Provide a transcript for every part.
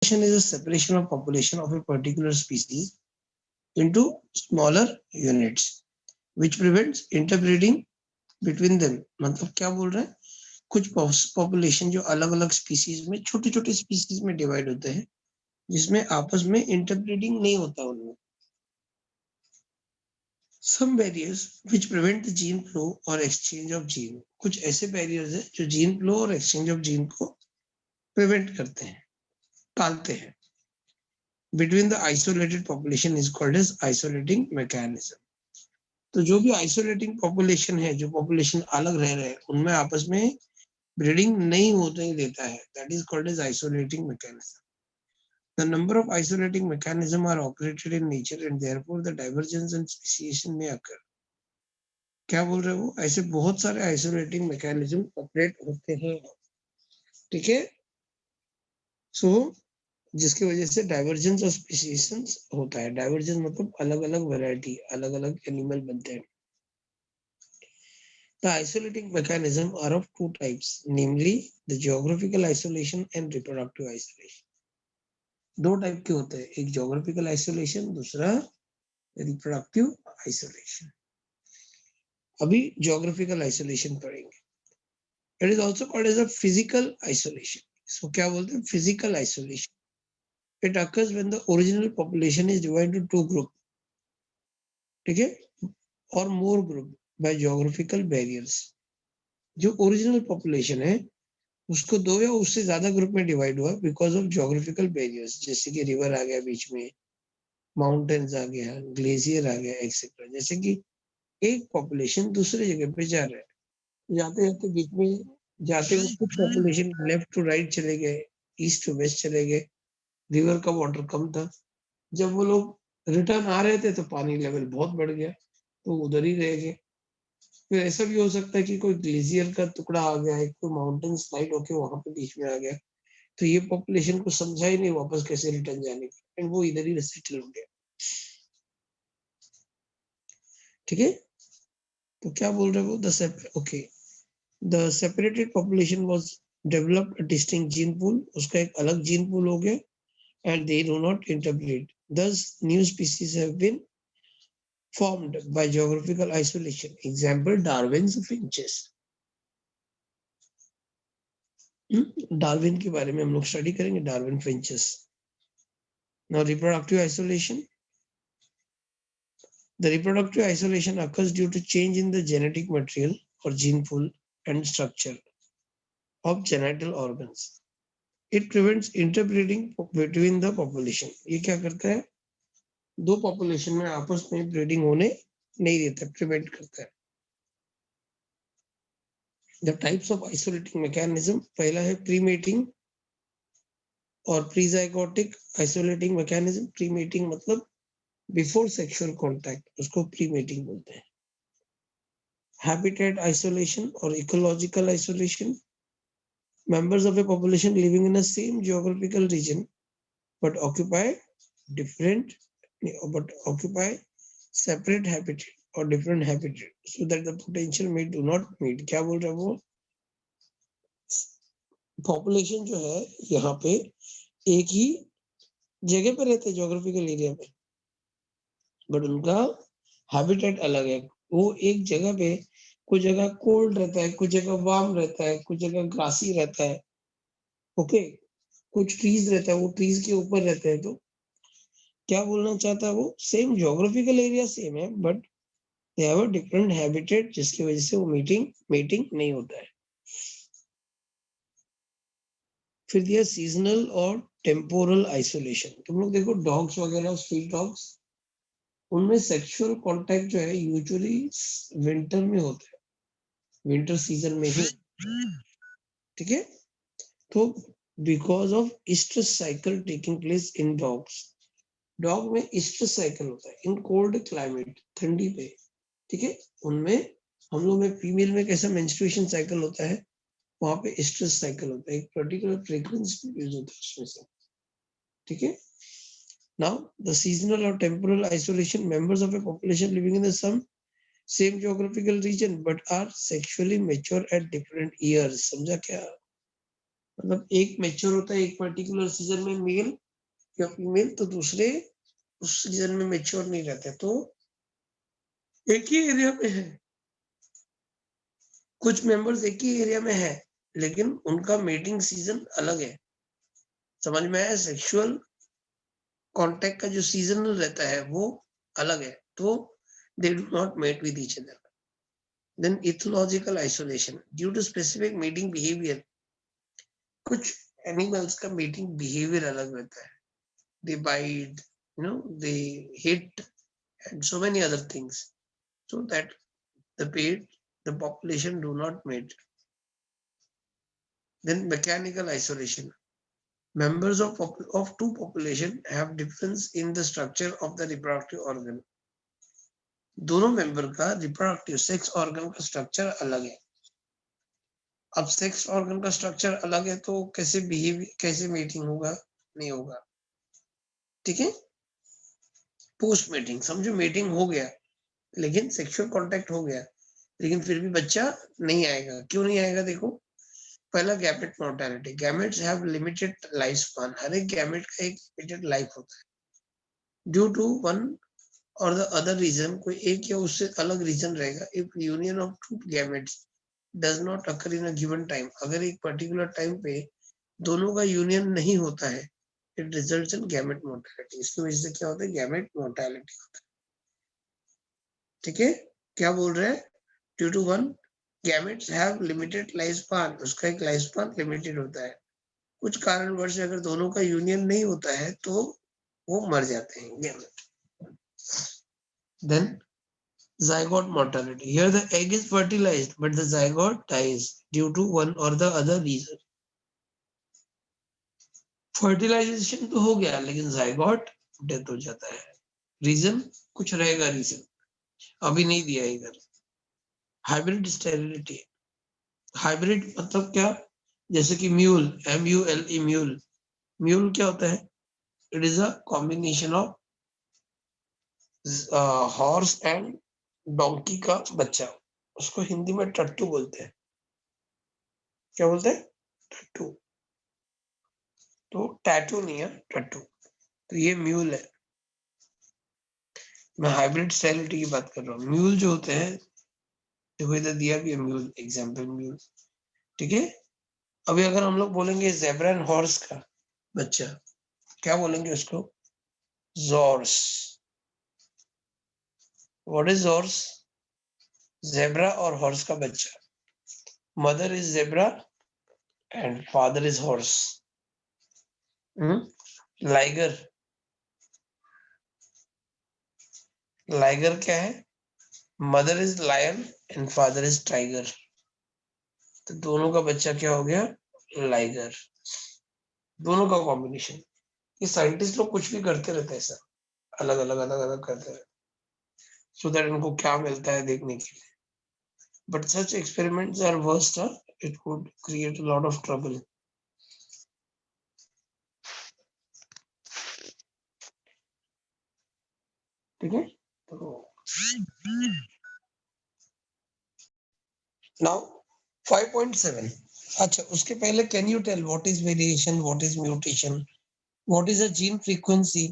is a separation of population of a particular species into smaller units, which prevents interbreeding between them. मतलब क्या बोल रहे हैं, कुछ पॉपुलेशन जो अलग अलग स्पीसीज में छोटे छोटे स्पीसीज में डिवाइड होते हैं जिसमें आपस में इंटरब्रीडिंग नहीं होता उनमें. Some barriers which prevent the gene flow or exchange of gene. कुछ ऐसे barriers हैं जो gene flow और exchange of gene को prevent करते हैं, टालते हैं. Between the isolated population is called as isolating mechanism. तो जो भी isolating population है, जो population अलग रह रहे हैं, उनमें आपस में breeding नहीं होने देता है. That is called as isolating mechanism. The number of isolating mechanisms are operated in nature and therefore the divergence and speciation may occur. क्या बोल रहे हो, ऐसे बहुत सारे आइसोलेटिंग मैकेनिज्म ऑपरेट होते हैं. ठीक है, सो जिसकी वजह से डाइवर्जेंस और स्पेसिएशंस होता है. डाइवर्जेंस मतलब अलग अलग वैरायटी, अलग अलग एनिमल बनते हैं. The isolating mechanism are of two types, namely the geographical isolation and reproductive isolation. दो टाइप के होते हैं, एक geographical isolation, दूसरा reproductive isolation. अभी geographical isolation पढ़ेंगे. It is also called as a physical isolation. इसको क्या बोलते हैं, physical isolation. It occurs when the original population is divided into two groups, ठीक है, or more group by geographical barriers. जो original population है उसको दो या उससे ज्यादा ग्रुप में डिवाइड हुआ बिकॉज ऑफ ज्योग्राफिकल बैरियर्स, जैसे कि रिवर आ गया बीच में, माउंटेन्स आ गया, ग्लेशियर आ गया एक्सेट्रा. जैसे कि एक पॉपुलेशन दूसरे जगह पे जा रहा है, जाते जाते बीच में जाते हुए कुछ पॉपुलेशन लेफ्ट टू राइट चले गए, ईस्ट टू वेस्ट चले गए, रिवर का वाटर कम था. जब वो लोग रिटर्न आ रहे थे तो पानी लेवल बहुत बढ़ गया, तो उधर ही रह गए. फिर ऐसा भी हो सकता है कि कोई ग्लेशियर का टुकड़ा आ गया है, कोई माउंटेन स्लाइड होके वहां पे बीच में आ गया, तो ये पॉपुलेशन को समझा ही नहीं वापस कैसे रिटर्न जाने का, एंड वो इधर ही सेटल हो गया. ठीक है, तो क्या बोल रहे हो, the separated population was developed distinct gene pool, उसका एक अलग जीन पूल हो गया, and they do not interbreed. thus new species have been formed by geographical isolation. Example, Darwin's finches. Darwin के बारे में हम लोग स्टडी करेंगे, Darwin finches. Now reproductive isolation. The reproductive isolation occurs due to change in the genetic material or gene pool and structure of genital organs. It prevents interbreeding between the population. ये क्या करता है, दो population में आपस में breeding होने नहीं देता, प्रिवेंट करता है. The types of isolating mechanism, पहला है प्रीमेटिंग और प्रीजाइगोटिक आइसोलेटिंग मैकेनिज्म. प्रीमेटिंग मतलब बिफोर सेक्सुअल कॉन्टैक्ट, उसको प्रीमेटिंग बोलते हैं. हैबिटेट आइसोलेशन और ecological isolation. Members of a population living in the same geographical region but occupy separate habitat or different habitat so that the potential may do not meet. क्या बोल रहे हैं वो, population जो है यहाँ पे एक ही जगह पे रहते हैं ज्योग्राफिकल एरिया में, बट उनका हैबिटेट अलग है. वो एक जगह पे कुछ जगह कोल्ड रहता है, कुछ जगह वार्म रहता है, कुछ जगह ग्रासी रहता है. ओके, कुछ ट्रीज रहता है, वो ट्रीज के ऊपर रहते हैं. तो क्या बोलना चाहता है वो, सेम ज्योग्राफिकल एरिया सेम है but they have a different habitat, जिसकी वजह से वो मीटिंग नहीं होता है. फिर दिया सीजनल और टेम्पोरल आइसोलेशन. तुम लोग देखो डॉग्स वगैरह, स्ट्रीट डॉग्स, उनमें सेक्सुअल कांटेक्ट जो है यूजुअली विंटर में होता है, विंटर सीजन में ही. ठीक है, तो because of oestrus cycle taking place in dogs, dog में ईस्ट्रस साइकिल होता है इन कोल्ड क्लाइमेट, ठंडी पे. ठीक है, उनमें हम लोग में फीमेल में कैसा मेंस्ट्रुएशन साइकिल होता है, वहां पे ईस्ट्रस साइकिल होता है, एक पर्टिकुलर फ्रीक्वेंसी प्रोड्यूस होता है उसमें से. ठीक है, now the seasonal or temporal isolation. Members of a population living in the same geographical region but are sexually mature at different years. समझा क्या, मतलब एक मैच्योर होता है एक पर्टिकुलर सीजन में मेल या फीमेल, तो दूसरे उस सीजन में मैच्योर नहीं रहते, तो एक ही एरिया में है, कुछ मेंबर्स एक ही एरिया में है लेकिन उनका मेटिंग सीजन अलग है। समझ में आया? सेक्सुअल कांटेक्ट का जो सीजनल रहता है वो अलग है, तो they do not mate with each other. Then ethological isolation due to specific mating behaviour. कुछ एनिमल्स का मेटिंग बिहेवियर अलग रहता है, they bite, they hit, and so many other things, so that the population do not mate. Then mechanical isolation. Members of two population have difference in the structure of the reproductive organ. दोनों member का reproductive sex organ का structure अलग है। अब sex organ का structure अलग है तो कैसे बिहेव, कैसे मीटिंग होगा? नहीं होगा। ठीक है, पोस्ट मीटिंग समझो, मीटिंग हो गया लेकिन सेक्सुअल कांटेक्ट हो गया लेकिन फिर भी बच्चा नहीं आएगा। क्यों नहीं आएगा? देखो, पहला gamete mortality. Gametes have limited life span. हर एक गैमेट का एक लिमिटेड लाइफ होता है। ड्यू टू वन और द अदर रीजन, कोई एक या उससे अलग रीजन रहेगा। If union of two gametes does not occur in a given time, अगर एक पर्टिकुलर टाइम पे दोनों का यूनियन नहीं होता है, it results in gamete mortality. इसकी वजह से क्या होता है? गैमेट मोर्टेलिटी होता है। ठीक है, क्या बोल रहे हैं? Due to one gametes have limited life span, उसका एक लाइफ स्पान लिमिटेड होता है। कुछ कारणवश अगर दोनों का यूनियन नहीं होता है तो वो मर जाते हैं gamete. Then zygote mortality. Here the egg is fertilized but the zygote dies due to one or the other reason. Fertilization तो हो गया लेकिन जाइगोट डेथ हो जाता है। रीजन कुछ रहेगा, रीजन अभी नहीं दिया इधर। Hybrid sterility. हाइब्रिड मतलब क्या? जैसे कि म्यूल, MULE, म्यूल। म्यूल क्या होता है? It is a combination of horse and donkey का बच्चा। उसको हिंदी में टट्टू बोलते हैं। क्या बोलते हैं? टट्टू। तो टैटू नहीं है, टट्टू। तो ये म्यूल है। मैं हाइब्रिड स्टेरिलिटी की बात कर रहा हूँ। म्यूल जो होते हैं, देखो इधर दिया भी है म्यूल, एग्जाम्पल म्यूल। ठीक है, अभी अगर हम लोग बोलेंगे जेब्रा एंड हॉर्स का बच्चा, क्या बोलेंगे उसको? Zorse. What is zorse? Zebra और हॉर्स का बच्चा। Mother is zebra and father is horse. Liger. Liger क्या है? Mother is lion and father is tiger. तो दोनों का बच्चा क्या हो गया? लाइगर। दोनों का कॉम्बिनेशन। ये साइंटिस्ट लोग कुछ भी करते रहते हैं सर, अलग अलग अलग अलग करते हैं, सो दैट उनको क्या मिलता है देखने के लिए। But such experiments are worst, it would create a lot of trouble. ठीक है, तो नाउ 5.7। अच्छा, उसके पहले can you tell what is variation, what is mutation, what is a gene frequency,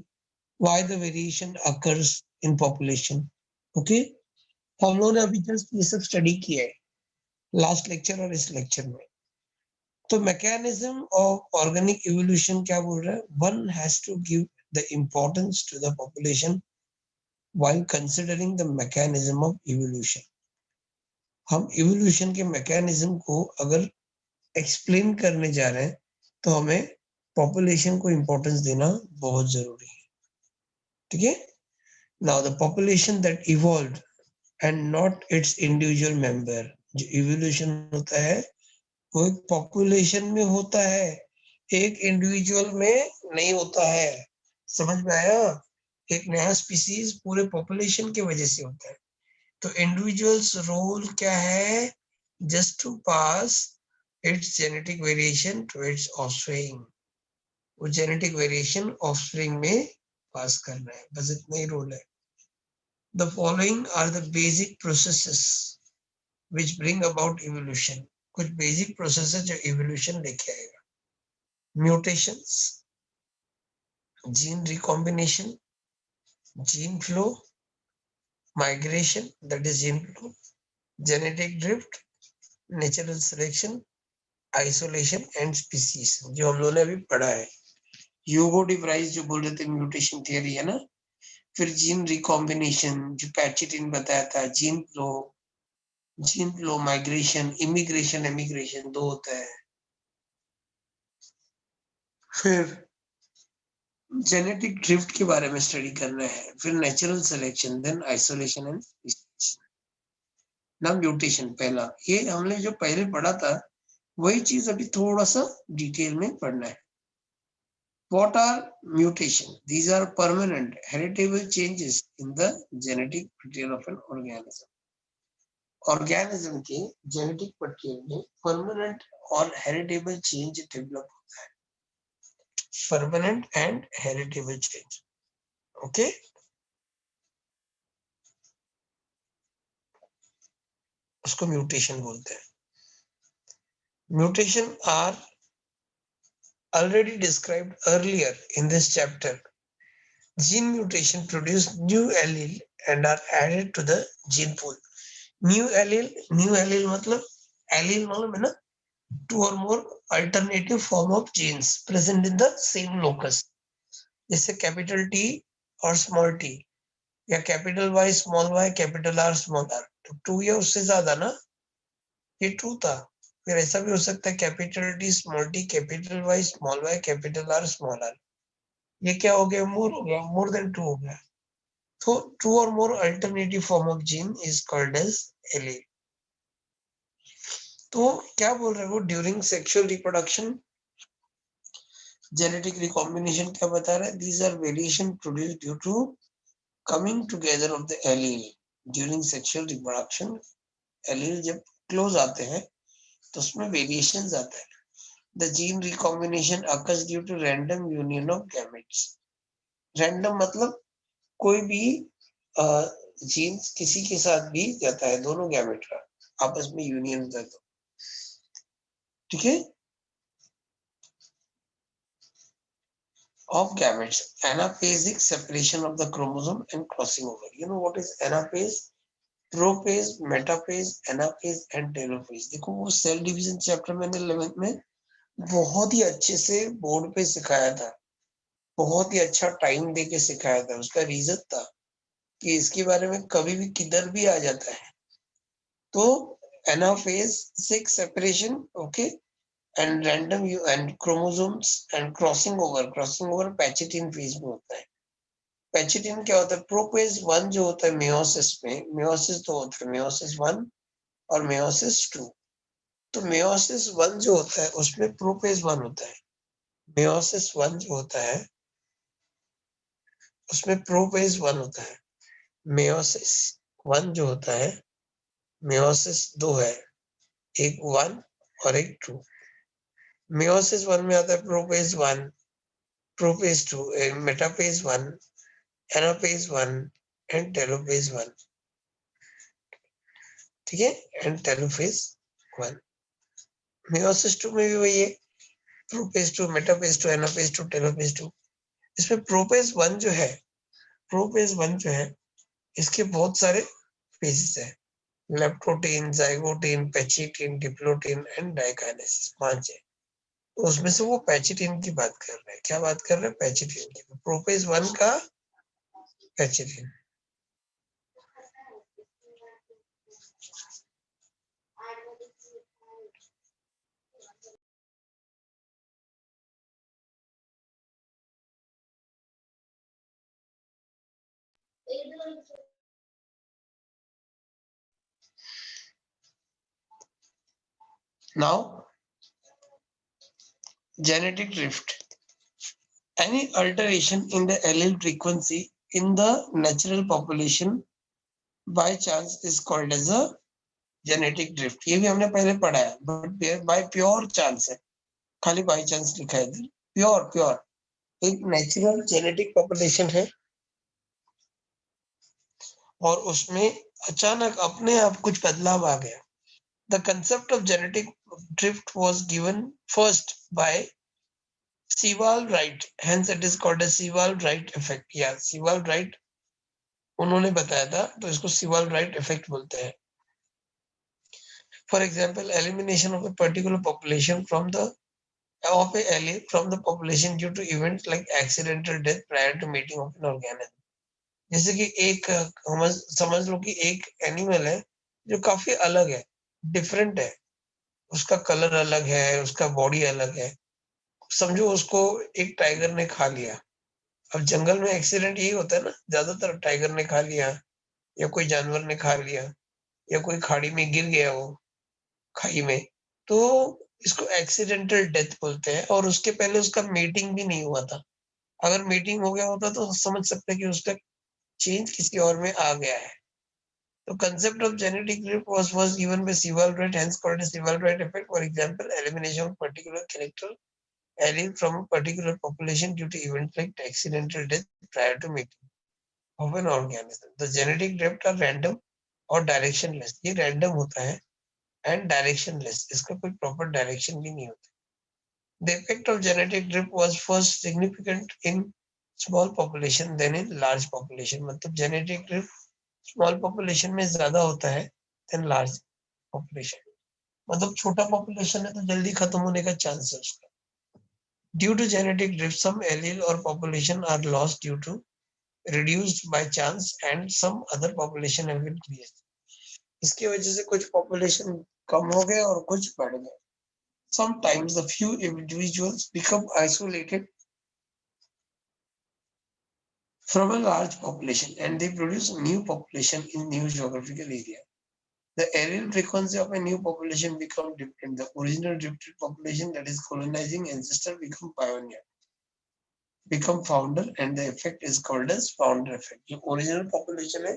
why the variation occurs in population? Okay, हम लोगों ने अभी जस्ट ये सब स्टडी किया है लास्ट लेक्चर और इस लेक्चर में। तो मैकेनिज्म ऑफ ऑर्गेनिक इवोल्यूशन क्या बोल रहा है? One has to give the importance to the population while considering the mechanism of evolution. हम इवोल्यूशन के मैकेनिज्म को अगर एक्सप्लेन करने जा रहे हैं तो हमें पॉपुलेशन को इम्पोर्टेंस देना बहुत जरूरी है। ठीक है, now the population that evolved and not it's individual member. जो इवोल्यूशन होता है वो एक पॉपुलेशन में होता है, एक इंडिविजुअल में नहीं होता है। समझ में आया? एक नया स्पीसीज पूरे पॉपुलेशन की वजह से होता है। तो इंडिविजुअल्स रोल क्या है? Just to pass its genetic variation to its offspring. वो जेनेटिक वेरिएशन ऑफस्प्रिंग में पास करना है, बस इतना ही रोल है। The following are the basic processes which bring about evolution। कुछ बेसिक प्रोसेस जो इवोल्यूशन लेके आएगा। mutations, gene recombination, gene flow, migration, that is gene flow, genetic drift, natural selection, isolation and species, जो हम लोगों ने अभी पढ़ा है। ह्यूगो डी प्राइस जो बोल रहे थे म्यूटेशन थियरी है ना, फिर जीन रिकॉम्बिनेशन जो पैचिटिन बताया था, gene flow, migration, immigration, emigration दो होता है, फिर जेनेटिक ड्रिफ्ट के बारे में स्टडी करना है, फिर natural selection, then isolation and ना म्यूटेशन। पहला ये हमने जो पहले पढ़ा था वही चीज अभी थोड़ा सा डिटेल में पढ़ना है। What are mutation? These are permanent heritable changes in the genetic material of an organism. Organism के genetic material में permanent और heritable change develop होता है, permanent and heritable change. Okay? उसको mutation बोलते हैं. Mutation are already described earlier in this chapter. Gene mutation produce new allele and are added to the gene pool. New allele मतलब allele मालूम है ना, two और more alternative form of genes present in the same locus, जैसे capital T और small T, या capital Y small Y, capital R small R, तो two या उससे ज्यादा ना, ये टू था। फिर ऐसा भी हो सकता है capital T small T, capital Y small Y, capital R small R, ये क्या हो गया, मोर हो गया, मोर देन टू हो गया। So two or more alternative form of gene is called as allele. तो क्या बोल रहे हो, during sexual reproduction genetic recombination क्या बता रहा है, these are variation produced due to coming together of the allele during sexual reproduction. Allele जब क्लोज आते हैं तो उसमें वेरिएशंस आता है। The gene recombination occurs due to random union of gametes. Random मतलब कोई भी जीन्स किसी के साथ भी जाता है, दोनों गैमेट का आपस में यूनियन होता है, तो ठीक है। Of gametes, anaphasic separation of the chromosome and crossing over. You know what is anaphase? Prophase, metaphase, anaphase and telophase. देखो वो सेल डिवीजन चैप्टर मैंने 11th में बहुत ही अच्छे से बोर्ड पे सिखाया था, बहुत ही अच्छा टाइम देके सिखाया था। उसका रीजन था कि इसके बारे में कभी भी किधर भी आ जाता है तो anaphase separation, okay, and random and chromosomes and crossing over pachytene phase में होता है। पैचिटिन क्या होता है, प्रोपेज 1 जो होता है मेयोसिस में, मेयोसिस 2 होता है, मेयोसिस 1 और मेयोसिस 2। तो मेयोसिस 1 जो होता है उसमें प्रोपेज 1 होता है, मेयोसिस 1 जो होता है उसमें प्रोपेज 1 होता है। मेयोसिस 1 जो होता है, मेयोसिस 2 है, एक 1 और एक 2। मेयोसिस 1 में आता है प्रोपेज 1, प्रोपेज 2, मेटापेज 1, एनापेज 1 एंड टेलोपेज 1, ठीक है, एंड टेलोफेज 1। मेयोसिस 2 में भी वही है, प्रोपेज 2, मेटापेज 2, एनापेज 2, टेलोपेज 2। इसमें प्रोपेज 1 जो है, प्रोपेज 1 जो है इसके बहुत सारे फेजेस है, leptotene, zygotene, pachytene, diplotene and diakinesis, 5 है। तो उसमें से वो पैचिटिन की बात कर रहे हैं। क्या बात कर रहे हैं, पैचिटिन की। प्रोपेज 1 का पैचिटिन। Now, genetic drift. Any alteration in the allele frequency in the natural population by chance is called as a genetic drift. ये भी हमने पहले पढ़ा है, but by pure chance है, खाली बाई चांस लिखा है इधर, प्योर। एक नेचुरल जेनेटिक पॉपुलेशन है और उसमें अचानक अपने आप कुछ बदलाव आ गया। The concept of genetic drift was given first by Sewall-Wright, hence it is called as Sewall-Wright effect. या Sewall-Wright उन्होंने बताया था, तो इसको Sewall-Wright effect बोलते हैं. For example, elimination of a particular population from the allele from the population due to events like accidental death prior to mating of an organism. जैसे कि एक समझ लो कि एक एनिमल है जो काफी अलग है, डिफरेंट है, उसका कलर अलग है, उसका बॉडी अलग है. समझो उसको एक टाइगर ने खा लिया. अब जंगल में एक्सीडेंट यही होता है ना, ज्यादातर टाइगर ने खा लिया या कोई जानवर ने खा लिया या कोई खाड़ी में गिर गया वो खाई में, तो इसको एक्सीडेंटल डेथ बोलते हैं. और उसके पहले उसका मीटिंग भी नहीं हुआ था. अगर मीटिंग हो गया होता तो समझ सकते हैं कि उसका चेंज किसी और में आ गया है. तो concept of genetic drift was given by Sewall-Wright, hence called as Sewall-Wright effect. For example, elimination of particular character allele from a particular population due to events like accidental death prior to mating of an organism. The genetic drift are random और directionless. ये random होता है and directionless. इसका कोई proper direction भी नहीं होता. The effect of genetic drift was first significant in small population than in large population. मतलब genetic drift small population में ज्यादा होता है than large population. मतलब छोटा population है तो जल्दी खत्म होने का chance है उसका. Due to genetic drift, some allele or population are lost due to reduced by chance and some other population have been created. इसकी वजह से कुछ population कम हो गए और कुछ बढ़ गए. Sometimes the few individuals become isolated from a large population and they produce new population in new geographical area. The aerial frequency of a new population become different. The original drifted population that is colonizing ancestor become pioneer, become founder, and the effect is called as founder effect. जो original population है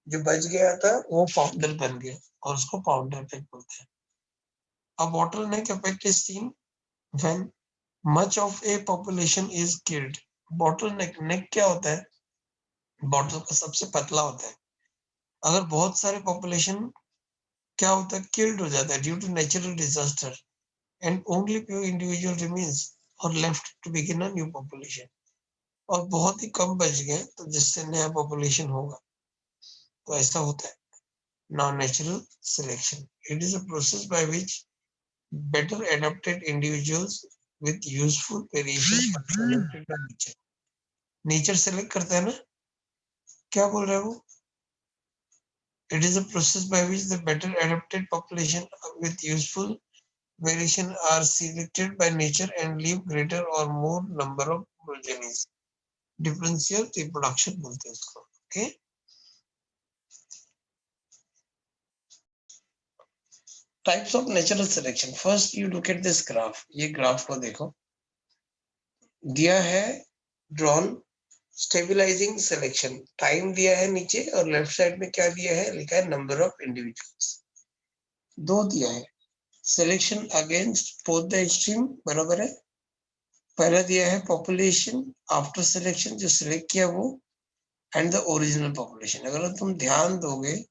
जो बच गया था वो founder बन गया और उसको founder effect बोलते हैं. A bottleneck effect is seen when much of a population is killed. Bottleneck neck क्या होता है? Bottle का सबसे पतला होता है. अगर बहुत सारे population क्या होता है killed हो जाता है due to natural disaster and only few individual remains or left to begin a new population. और बहुत ही कम बच गए तो जिससे नया population होगा. तो ऐसा होता है. Now natural selection. It is a process by which better adapted individuals with useful variation are selected by nature. Nature select करता है ना? क्या बोल रहा है वो? It is a process by which the better adapted population with useful variation are selected by nature and leave greater or more number of progenies. Differential reproduction बोलते हैं इसको. Okay. Types of natural selection. First, you look at this graph. ये graph को देखो. दिया है drawn stabilizing selection. Time दिया है नीचे और left side में क्या दिया है? लिखा है number of individuals. दो दिया है. Selection against both the extreme बराबर है. पहला दिया है population after selection जो select किया वो and the original population. अगर तुम ध्यान दोगे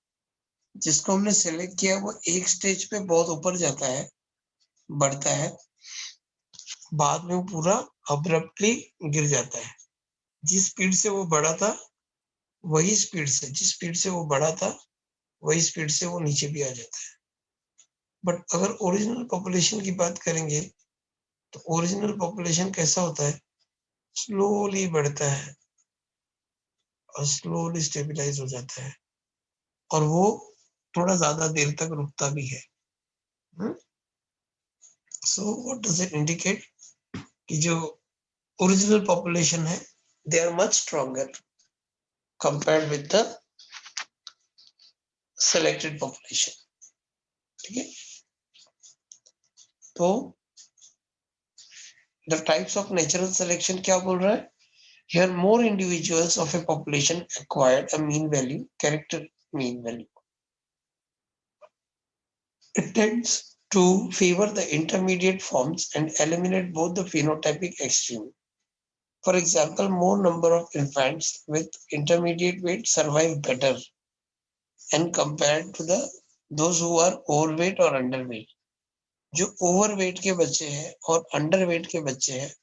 जिसको हमने select किया वो एक stage पे बहुत ऊपर जाता है, बढ़ता है, बाद में पूरा abruptly गिर जाता है. जिस स्पीड से वो बढ़ा था वही स्पीड से, जिस स्पीड से वो बढ़ा था वही स्पीड से वो नीचे भी आ जाता है. बट अगर ओरिजिनल पॉपुलेशन की बात करेंगे तो ओरिजिनल पॉपुलेशन कैसा होता है? स्लोली बढ़ता है और स्लोली स्टेबलाइज हो जाता है और वो थोड़ा ज्यादा देर तक रुकता भी है. So what does it indicate कि जो ओरिजिनल पॉपुलेशन है they are much stronger compared with the selected population. ठीक है. तो the types of natural selection क्या बोल रहा है? Here more individuals of a population acquired a mean value, character mean value. It tends to favor the intermediate forms and eliminate both the phenotypic extreme. For example, more number of infants with intermediate weight survive better and compared to those who are overweight or underweight. जो overweight के बच्चे हैं और underweight के बच्चे हैं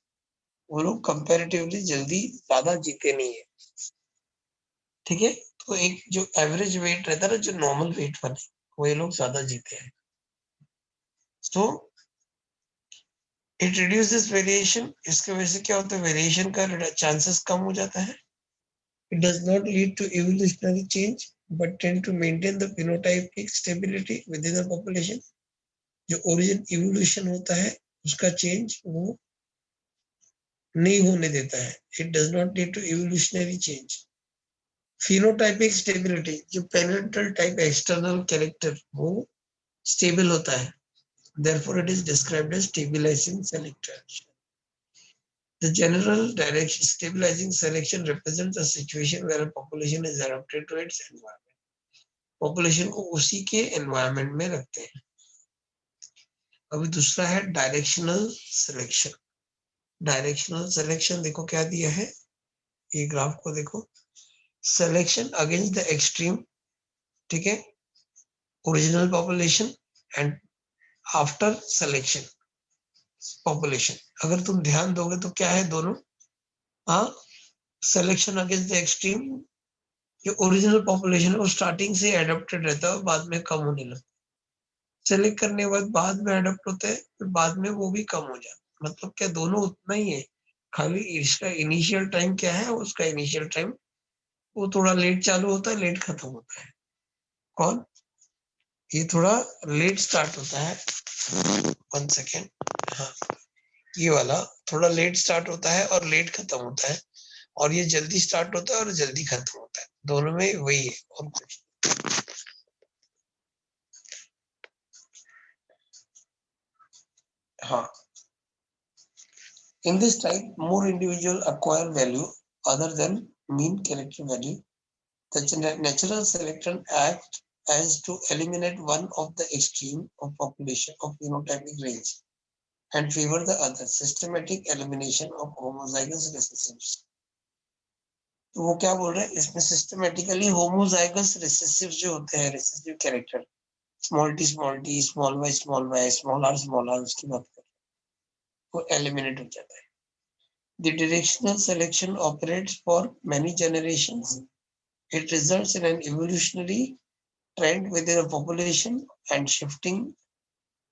वो लोग कंपैरेटिवली जल्दी ज्यादा जीते नहीं है, ठीक है। तो एक जो एवरेज वेट रहता है ना, जो नॉर्मल वेट वाले, वो ये लोग ज्यादा जीते हैं। सो इट रिड्यूसेस वेरिएशन, इसके वजह से क्या होता है, वेरिएशन का चांसेस कम हो जाता है। It does not lead to evolutionary change but tend to maintain the phenotypic stability within the population. जो ओरिजिन इवोल्यूशन होता है उसका चेंज वो नहीं होने देता है। It does not lead to evolutionary change. Phenotypic stability, जो पेरेंटल टाइप एक्सटर्नल कैरेक्टर वो स्टेबल होता है, therefore it is described as stabilizing selection. The general direction stabilizing selection represents a situation where a population is adapted to its environment. Population को उसी के environment में रखते हैं। अभी दूसरा है डायरेक्शनल सिलेक्शन। डायरेक्शनल सिलेक्शन देखो क्या दिया है, ये ग्राफ को देखो, सिलेक्शन अगेंस्ट द एक्सट्रीम, ठीक है, original population and after selection population. अगर तुम ध्यान दोगे तो क्या है दोनों, हाँ, सिलेक्शन अगेंस्ट द एक्सट्रीम, जो ओरिजिनल पॉपुलेशन है वो स्टार्टिंग से एडेप्टेड रहता है और बाद में कम होने लगता है। सेलेक्ट करने के बाद में एडेप्ट होते हैं, फिर बाद में वो भी कम हो जाता है। मतलब क्या दोनों उतना ही है, खाली इसका इनिशियल टाइम क्या है, उसका इनिशियल टाइम वो थोड़ा लेट चालू होता है, लेट खत्म होता है। कौन, ये थोड़ा लेट स्टार्ट होता है, 1 सेकेंड, हाँ, ये वाला थोड़ा लेट स्टार्ट होता है और लेट खत्म होता है, और ये जल्दी स्टार्ट होता है और जल्दी खत्म होता है, दोनों में वही है और कुछ। हाँ, in this type more individual acquire value other than mean character value. The natural selection act as to eliminate one of the extreme of population of phenotypic range and favor the other, systematic elimination of homozygous recessives. तो वो क्या बोल रहे हैं इसमें, systematically homozygous recessive जो होते हैं, recessive character, small T small T, small Y, small R, उसकी बात कर, वो एलिमिनेट हो जाता है। The directional selection operates for many generations. It results in an evolutionary trend within a population and shifting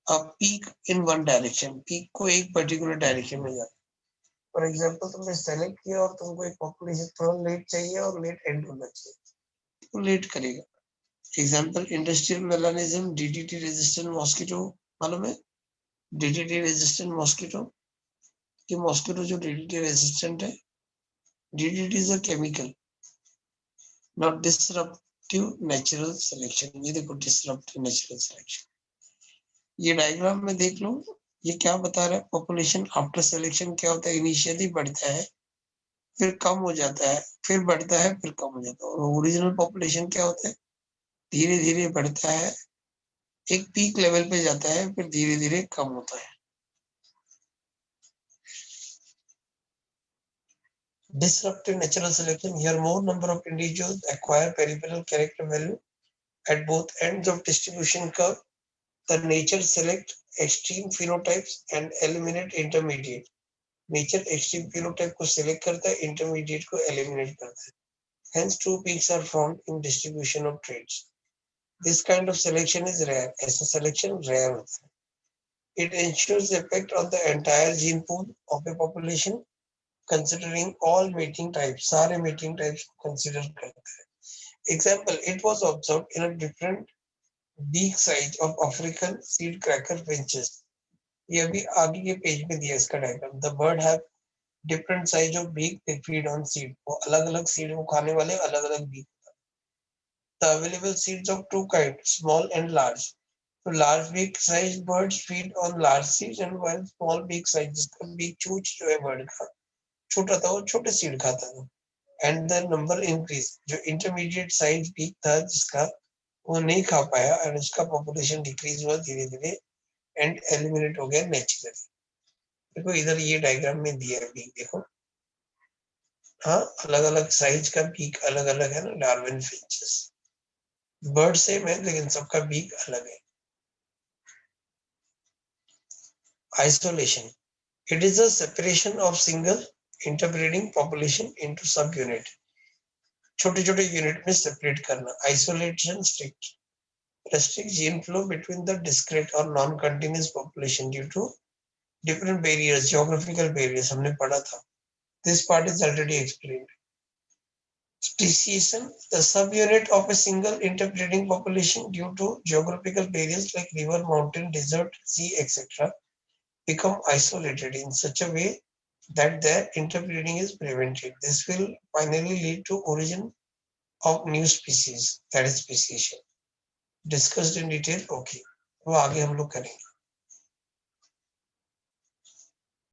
a peak in one direction. Peak को एक particular direction में जाता है। For example, तुमने select किया और तुमको एक population थोड़ा late चाहिए और late end होना चाहिए, तो late करेगा। Example, industrial melanism, DDT resistant mosquito, मालूम है? DDT resistant mosquito, कि mosquito जो DDT resistant है, DDT is a chemical, not disruptive natural selection। ये देखो disruptive natural selection, ये डायग्राम में देख लो, ये क्या बता रहा है, पॉपुलेशन आफ्टर सिलेक्शन क्या होता है, इनिशियली बढ़ता है, फिर कम हो जाता है, फिर बढ़ता है, फिर कम हो जाता है। और ओरिजिनल पॉपुलेशन क्या होता है, धीरे धीरे बढ़ता है, एक पीक लेवल पे जाता है, फिर धीरे धीरे कम होता है। Disruptive natural selection, here more number of individuals acquire peripheral character value at both ends of distribution curve. The nature select extreme phenotypes and eliminate intermediate. Nature extreme phenotype को select करता है, इंटरमीडिएट को eliminate करता है। Hence, two peaks are found in distribution of traits. This kind of selection is rare. ऐसा selection rare होता है. It ensures the effect on the entire gene pool of a population, considering all mating types. सारे mating types को consider करता है. Example, it was observed in a different beak size of African seed cracker finches. ये अभी आगे के page में दिया इसका diagram. The bird have different size of beak, they feed on seed. वो अलग अलग सीड को खाने वाले अलग अलग beak. The available seeds of two kinds, small and large. So large beak sized birds feed on large seeds, and while small beak size, जिसका beak चूच जो है bird का छोटा था वो छोटे seed खाता था. And the number increase, जो intermediate size beak था जिसका वो नहीं खा पाया और उसका population decrease हुआ धीरे धीरे and eliminate हो गया naturally. देखो इधर ये डायग्राम में दिया है beak, देखो, हाँ, अलग अलग साइज का बीक अलग अलग है ना, डार्विन फिंचेस, बर्ड सेम है लेकिन सबका बीक अलग है. Isolation, It is a separation of single interbreeding population into subunit. छोटे छोटे यूनिट में सेपरेट करना. Isolation strict restrict gene flow between the discrete or non-continuous population due to different barriers, geographical barriers. हमने पढ़ा था. This part is already explained. Speciation, the subunit of a single interbreeding population due to geographical barriers like river, mountain, desert, sea, etc. become isolated in such a way that their interbreeding is prevented. This will finally lead to origin of new species, that is speciation. Discussed in detail, okay. वो आगे हम लोग करेंगे.